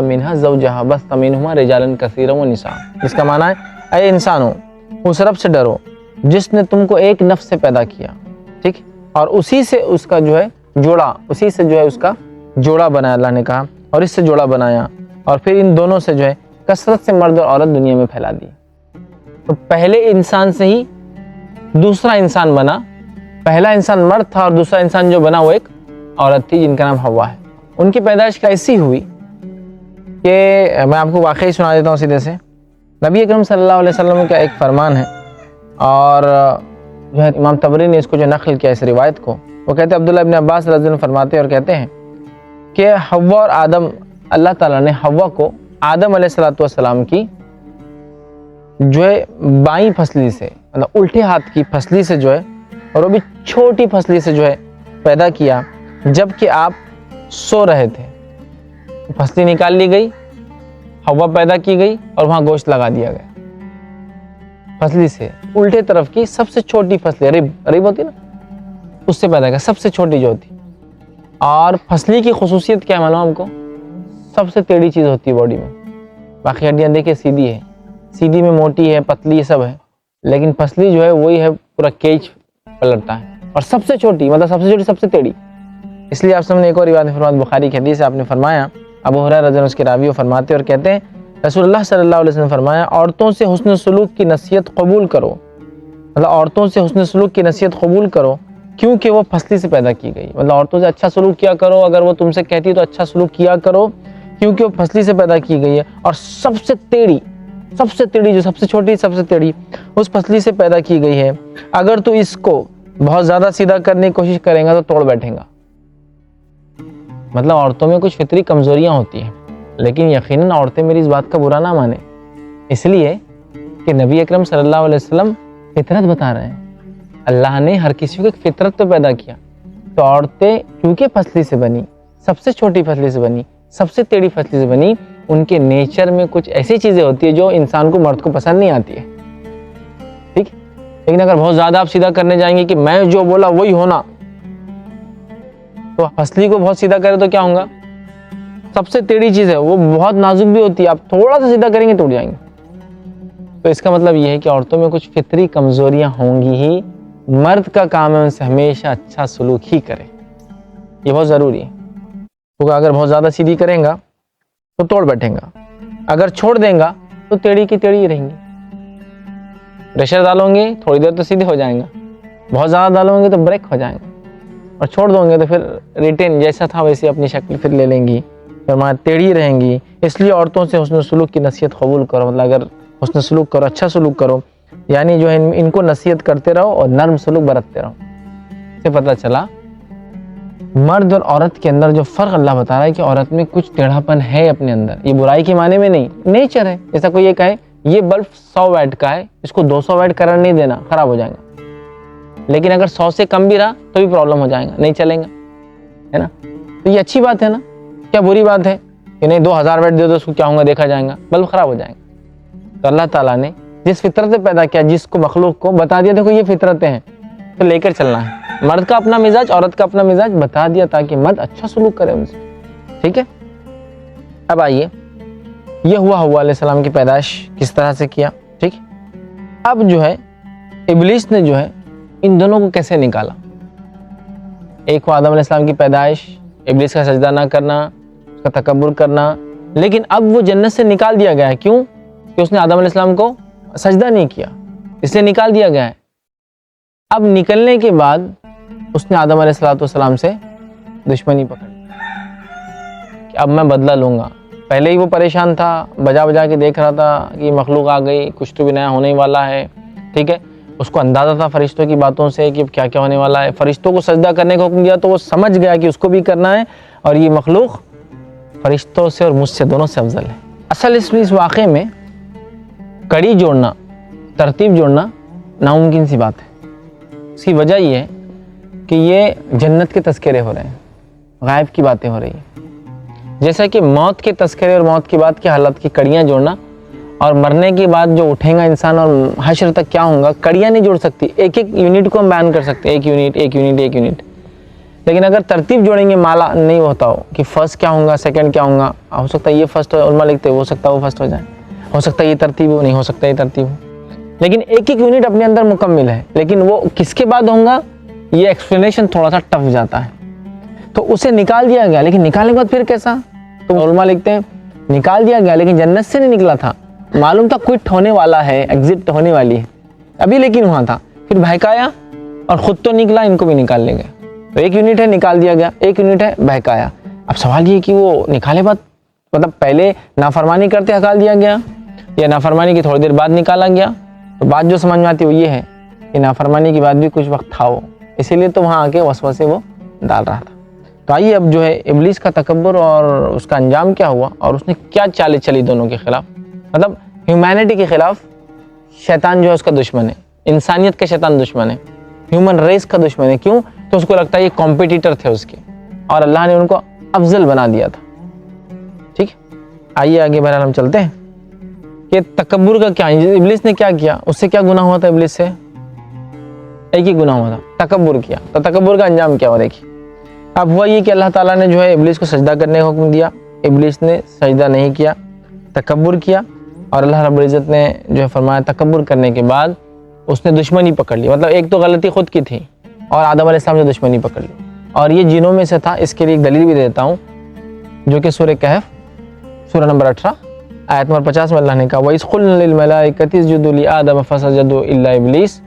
मिन्हा ज़ौजहा बस्ता मिन्हुमा रिजालन कसीरन व निसा। इसका माना है, अय इंसानों, उस रब से डरो जिसने तुमको एक नफ्स से पैदा किया, ठीक, और उसी से उसका जो है जोड़ा, उसी से जो है उसका जोड़ा बनाया अल्लाह ने कहा, और इससे जोड़ा बनाया, और फिर इन दोनों से जो है कसरत से मर्द और औरत दुनिया में फैला दी। तो पहले इंसान से ही दूसरा इंसान बना। पहला इंसान मर्द था और दूसरा इंसान जो बना वो एक औरत थी जिनका नाम हव्वा है। उनकी पैदाइश कैसी हुई कि मैं आपको वाकई सुना देता हूँ सीधे से। नबी अकरम सल्लल्लाहु अलैहि वसल्लम का एक फरमान है, और जो है इमाम तबरी ने इसको जो नकल किया इस रिवायत को। वो कहते हैं, अब्दुल्लाह इब्न अब्बास रज़ियल्लाहु अन्हु फरमाते हैं और कहते हैं कि हव्वा और आदम, अल्लाह ताला ने हव्वा को आदम अलैहिस्सलाम की जो है बाईं फसली से, मतलब उल्टे हाथ की फसली से जो है, और वो भी छोटी फसली से जो है पैदा किया, जबकि आप सो रहे थे। फसली निकाल ली गई, हवा पैदा की गई और वहां गोश्त लगा दिया गया। फसली से उल्टे तरफ की सबसे छोटी फसली, रिब होती ना, उससे पैदा किया, सबसे छोटी जो होती। और फसली की खुसूसियत क्या है मालूम हमको? सबसे टेढ़ी चीज होती है बॉडी में। बाकी हड्डियां देखिए सीधी है, सीधी में मोटी है, पतली सब है, लेकिन फसली जो है वही है, पूरा केज पलटता है, और सबसे छोटी, मतलब सबसे छोटी सबसे टेढ़ी। इसलिए आप सामने एक और रिवायत फरमात बुखारी की हदीस आपने फरमाया, अबू हुरैरा रज़ियल्लाहु उसके रावी फरमाते और कहते हैं, रसूलुल्लाह सल्लल्लाहु अलैहि वसल्लम फरमाया, औरतों से हुस्न सलूक की नसीहत कबूल करो, मतलब औरतों से हुस्न सलूक की नसीहत कबूल करो, क्योंकि वो फसली से पैदा की गई। मतलब औरतों से अच्छा सलूक किया करो, अगर वो तुमसे कहती है तो अच्छा सलूक किया करो, क्योंकि वो फसली से पैदा की गई है। और सबसे टेढ़ी जो सबसे छोटी सबसे टेढ़ी उस फसली से पैदा की गई है। अगर तू इसको बहुत ज्यादा सीधा करने की कोशिश करेगा तो तोड़ बैठेगा। मतलब औरतों में कुछ फितरी कमजोरियां होती हैं, लेकिन यकीनन औरतें मेरी इस बात का बुरा ना माने, इसलिए कि नबी अकरम सल्लल्लाहु अलैहि वसल्लम फितरत बता रहे हैं। अल्लाह ने हर किसी को एक फितरत पे पैदा किया। तो औरतें क्योंकि फसली से बनी, सबसे छोटी फसली से बनी, सबसे टेढ़ी फसली से बनी, उनके नेचर में कुछ ऐसी चीजें होती है जो इंसान को, मर्द को पसंद नहीं आती है, ठीक। लेकिन अगर बहुत ज्यादा आप सीधा करने जाएंगे कि मैं जो बोला वही होना, तो फसली को बहुत सीधा करे तो क्या होगा? सबसे टेढ़ी चीज है वो बहुत नाजुक भी होती है, आप थोड़ा सा सीधा करेंगे टूट जाएंगे। तो इसका मतलब यह है कि औरतों में कुछ फितरी कमजोरियां होंगी ही। मर्द का काम है उनसे हमेशा अच्छा सलूक ही करे, ये बहुत जरूरी है। क्योंकि अगर बहुत ज्यादा सीधी करेगा तो तोड़ बैठेगा, अगर छोड़ देगा तो टेढ़ी की टेढ़ी रहेंगी। प्रेशर डालोगे थोड़ी देर तो सीधे हो जाएगा, बहुत ज्यादा डालोगे तो ब्रेक हो जाएगा, और छोड़ दोगे तो फिर रिटेन जैसा था वैसे अपनी शक्ल फिर ले लेंगी, फिर वहाँ टेढ़ी रहेंगी। इसलिए औरतों से हुस्न सलूक की नसीहत कबूल करो। मतलब अगर हुस्न सलूक करो, अच्छा सलूक करो, यानी जो है इनको नसीहत करते रहो और नर्म सलूक बरतते रहो। इससे पता चला मर्द और औरत के अंदर जो फर्क अल्लाह बता रहा है कि औरत में कुछ टेढ़ापन है अपने अंदर। ये बुराई के माने में नहीं, नेचर है। जैसा कोई ये कहे ये बल्ब 100 वाट का है, इसको 200 वाट करंट नहीं देना, खराब हो जाएगा। लेकिन अगर 100 से कम भी रहा तो भी प्रॉब्लम हो जाएगा, नहीं चलेगा, है ना। तो ये अच्छी बात है ना, क्या बुरी बात है कि नहीं 2000 वाट दे दो, उसको क्या होगा देखा जाएगा, बल्ब खराब हो जाएगा। तो अल्लाह ताला ने जिस फितरत से पैदा किया, जिसको मखलूक को बता दिया देखो ये फितरतें हैं, तो लेकर चलना है। मर्द का अपना मिजाज, औरत का अपना मिजाज बता दिया ताकि मर्द अच्छा सलूक करे उनसे, ठीक है। अब आइए, ये हुआ हव्वा अलैहिस्सलाम की पैदाइश किस तरह से किया, ठीक। अब जो है इब्लीस ने जो है इन दोनों को कैसे निकाला। एक हुआ आदम अलैहिस्सलाम की पैदाइश, इब्लीस का सजदा ना करना, उसका तकब्बुर करना, लेकिन अब वो जन्नत से निकाल दिया गया है। क्यों? कि उसने आदम अलैहिस्सलाम को सजदा नहीं किया, इसलिए निकाल दिया गया है। अब निकलने के बाद उसने आदम अलैहिस्सलाम से दुश्मनी पकड़ कि अब मैं बदला लूंगा। पहले ही वो परेशान था, बजा बजा के देख रहा था कि मखलूक आ गई, कुछ तो भी नया होने वाला है, ठीक है। उसको अंदाजा था फरिश्तों की बातों से कि क्या क्या होने वाला है। फरिश्तों को सजदा करने का हुक्म दिया तो वो समझ गया कि उसको भी करना है, और ये मखलूक फरिश्तों से और मुझसे दोनों से अफजल है। असल इस वाक़े में कड़ी जोड़ना, तरतीब जोड़ना नामुमकिन सी बात है। इसकी वजह ये है कि ये जन्नत के तस्करे हो रहे हैं, गायब की बातें हो रही हैं। जैसा कि मौत के तस्करे और मौत की बात की हालत की कड़ियाँ जोड़ना, और मरने के बाद जो उठेगा इंसान और हश्र तक क्या होगा, कड़ियाँ नहीं जोड़ सकती। एक एक यूनिट को हम बयान कर सकते हैं, एक यूनिट। लेकिन अगर तरतीब जोड़ेंगे माला नहीं होता हो कि फर्स्ट क्या होगा सेकंड क्या होगा, हो सकता है ये फर्स्ट हो, उल्मा लिखते हो सकता है वो फर्स्ट हो जाए, हो सकता है ये तरतीब हो, नहीं हो सकता ये तरतीब हो, लेकिन एक एक यूनिट अपने अंदर मुकम्मिल है, लेकिन वो किसके बाद होगा ये एक्सप्लेनेशन थोड़ा सा टफ जाता है, तो उसे निकाल दिया गया। लेकिन निकालने के बाद फिर कैसा, तो उल्मा लिखते हैं निकाल दिया गया लेकिन जन्नत से नहीं निकला था, मालूम था क्विट होने वाला है, एग्जिट होने वाली है अभी, लेकिन वहाँ था, फिर बहकाया और खुद तो निकला, इनको भी निकाल ले गया। तो एक यूनिट है निकाल दिया गया, एक यूनिट है बहकाया। अब सवाल ये कि वो निकाले बाद मतलब पहले नाफरमानी करते हकाल दिया गया या नाफरमानी की थोड़ी देर बाद निकाला गया, तो बात जो समझ में आती है वो ये है कि नाफरमानी की बात भी कुछ वक्त था वो, इसीलिए तो वहाँ आके वसवसे वो डाल रहा था। तो आइए अब जो है इब्लीस का तकब्बुर और उसका अंजाम क्या हुआ और उसने क्या चालें चली दोनों के खिलाफ, मतलब ह्यूमैनिटी के खिलाफ। शैतान जो है उसका दुश्मन है, इंसानियत का शैतान दुश्मन है, ह्यूमन रेस का दुश्मन है। क्यों? तो उसको लगता है ये कॉम्पिटिटर थे उसके और अल्लाह ने उनको अफजल बना दिया था। ठीक, आइए आगे बहरहाल हम चलते हैं कि तकब्बुर का क्या, इब्लीस ने क्या किया, उससे क्या गुनाह हुआ था इब्लीस से? एक ही गुनाह हुआ था, तकब्बुर किया। तो तकब्बुर का अंजाम क्या हुआ देखिए। अब हुआ ये कि अल्लाह ताला ने जो है इब्लीस को सजदा करने का हुक्म दिया, इब्लीस ने सजदा नहीं किया, तकब्बुर किया, और अल्लाह रब्बुल इज़्ज़त ने जो है फरमाया तकब्बुर करने के बाद उसने दुश्मनी पकड़ ली। मतलब एक तो गलती खुद की थी और आदम अलैहिस्सलाम ने दुश्मनी पकड़ ली, और ये जिनों में से था। इसके लिए एक दलील भी देता हूँ जो कि सूरह कहफ सूरह नंबर 18 आयत नंबर 50 में अल्लाह ने कहा वइज़ क़ुल्ना लिल मलाइकति इसजुदू लि आदम फसजदू इल्ला इब्लीस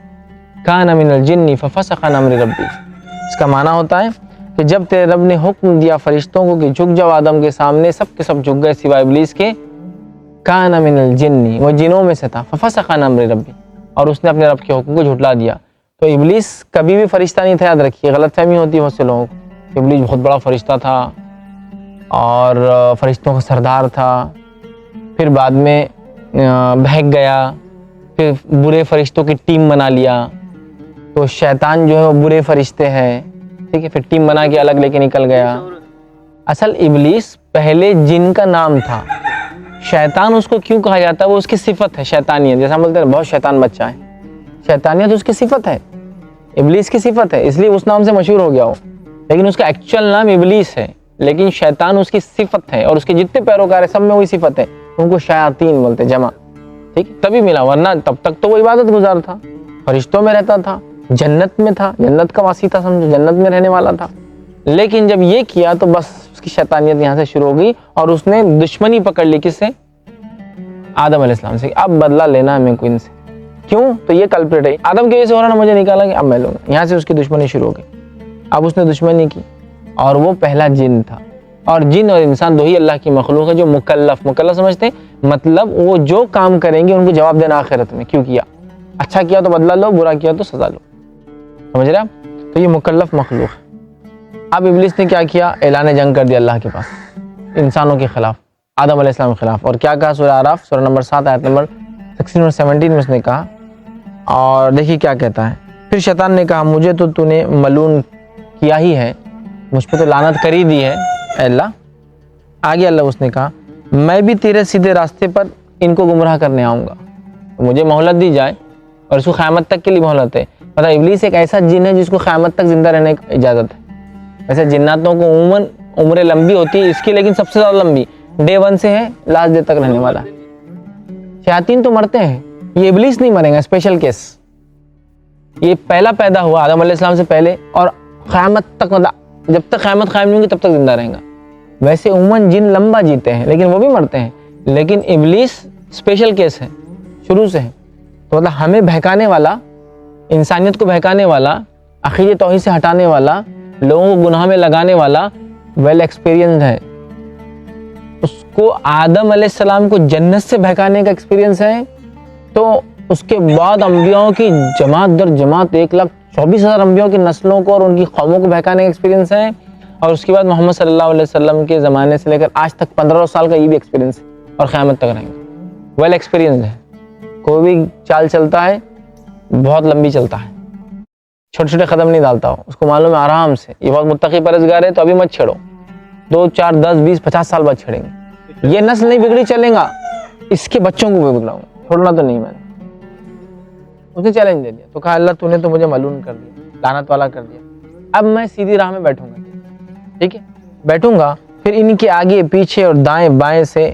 काना मिनल जिन्नि फफसक़ अन अम्रि रब्बी। इसका माना होता है कि जब तेरे रब ने हुक्म दिया फरिश्तों को कि झुक जाओ आदम के सामने, सब के सब झुक गए सिवाय इब्लीस के। काना मिनल जिन्नी, वो जिनों में से था, फफसक़ अन अम्रि रब्बी, और उसने अपने रब के हुक्म को झुटला दिया। तो इब्लीस कभी भी फरिश्ता नहीं था, याद रखिए। गलतफहमी होती है बहुत से लोगों को, इब्लीस बहुत बड़ा फरिश्ता था और फरिश्तों का सरदार था, फिर बाद में बहक गया, फिर बुरे फरिश्तों की टीम बना लिया। तो शैतान जो है वो बुरे फरिश्ते हैं, ठीक है, फिर टीम बना के अलग लेके निकल गया। असल इब्लीस पहले जिन का नाम था। शैतान उसको क्यों कहा जाता है? वो उसकी सिफत है, शैतानियत। जैसा हम बोलते हैं बहुत शैतान बच्चा है, शैतानियत उसकी सिफत है, इब्लीस की सिफत है, इसलिए उस नाम से मशहूर हो गया हो। लेकिन उसका एक्चुअल नाम इब्लीस है, लेकिन शैतान उसकी सिफत है, और उसके जितने पैरोकार है सब में वही सिफत है, उनको शयातीन बोलते जमा। ठीक, तभी मिला, वरना तब तक तो वो इबादत गुजार था, फरिश्तों में रहता था, जन्नत में था, जन्नत का वासी था, समझो जन्नत में रहने वाला था। लेकिन जब ये किया तो बस उसकी शैतानियत यहाँ से शुरू हो गई और उसने दुश्मनी पकड़ ली। किससे? आदम अलैहिस्सलाम से। अब बदला लेना है मेरे को इनसे। क्यों? तो ये कल्प्रिट है, आदम की वजह से हो रहा ना, मुझे निकाला कि अब मैं लूंगा। यहाँ से उसकी दुश्मनी शुरू हो गई। अब उसने दुश्मनी की, और वो पहला जिन था। और जिन और इंसान दो ही अल्लाह की मखलूक है जो मुकल्लफ समझते हैं, मतलब वो जो काम करेंगे उनको जवाब देना आखिरत में, क्यों किया। अच्छा किया तो बदला लो, बुरा किया तो सजा लो, समझ रहे आप? तो ये मुकल्लफ मखलूक है। अब इब्लीस ने क्या किया? ऐलान जंग कर दिया अल्लाह के पास, इंसानों के खिलाफ, आदम अलैहिस्सलाम के खिलाफ। और क्या कहा? सूरह आराफ सूरह नंबर 7 आयत नंबर 16 और 17 में उसने कहा, और देखिए क्या कहता है। फिर शैतान ने कहा मुझे तो तूने मलून किया ही है, मुझ पर तो लानत कर ही दी है अल्लाह। आगे अल्लाह उसने कहा मैं भी तेरे सीधे रास्ते पर इनको गुमराह करने आऊँगा, तो मुझे मोहलत दी जाए, और इसको क़यामत तक के लिए मोहलत है। पता इब्लीस एक ऐसा जिन है जिसको क़यामत तक जिंदा रहने की इजाज़त है। वैसे जिन्नातों को उमूमन उम्र लंबी होती है इसकी, लेकिन सबसे ज़्यादा लंबी डे 1 से है, लास्ट डे तक रहने वाला। शयातीन तो मरते हैं, ये इब्लीस नहीं मरेगा, स्पेशल केस। ये पहला पैदा हुआ आदम अलैहिस्सलाम से पहले, और क़यामत तक, मतलब जब तक क़यामत कायम नहीं होगी तब तक जिंदा रहेगा। वैसे उमूमन जिन लंबा जीते हैं, लेकिन वो भी मरते हैं, लेकिन इब्लीस स्पेशल केस है, शुरू से है। तो मतलब हमें बहकाने वाला, इंसानियत को बहकाने वाला, अक़ीदे तौहीद से हटाने वाला, लोगों को गुनाह में लगाने वाला, वेल एक्सपीरियंस्ड है। उसको आदम अलैहिस्सलाम को जन्नत से बहकाने का एक्सपीरियंस है, तो उसके बाद अंबियाओं की जमात दर जमात 1,24,000 अंबियाओं की नस्लों को और उनकी कौमों को बहकाने का एक्सपीरियंस है। और उसके बाद मोहम्मद सल्लल्लाहु अलैहि वसल्लम के ज़माने से लेकर आज तक 1500 साल का ये भी एक्सपीरियंस है, और क़यामत तक रहेंगे। वेल एक्सपीरियंस है, कोई भी चाल चलता है बहुत लंबी चलता है, छोटे छोटे कदम नहीं डालता हो, उसको मालूम है आराम से ये बहुत मुत्तकी परहेज़गार है, तो अभी मत छेड़ो, 2, 4, 10, 20, 50 साल बाद छेड़ेंगे। ये नस्ल नहीं बिगड़ी चलेगा, इसके बच्चों को भी बिगड़ाऊंगा, छोड़ना तो नहीं मैंने। उसने चैलेंज दे दिया, तो कहा अल्लाह तूने तो मुझे मलून कर दिया, लानत वाला कर दिया, अब मैं सीधी राह में बैठूंगा। ठीक है, बैठूंगा, फिर इनके आगे पीछे और दाएं बाएं से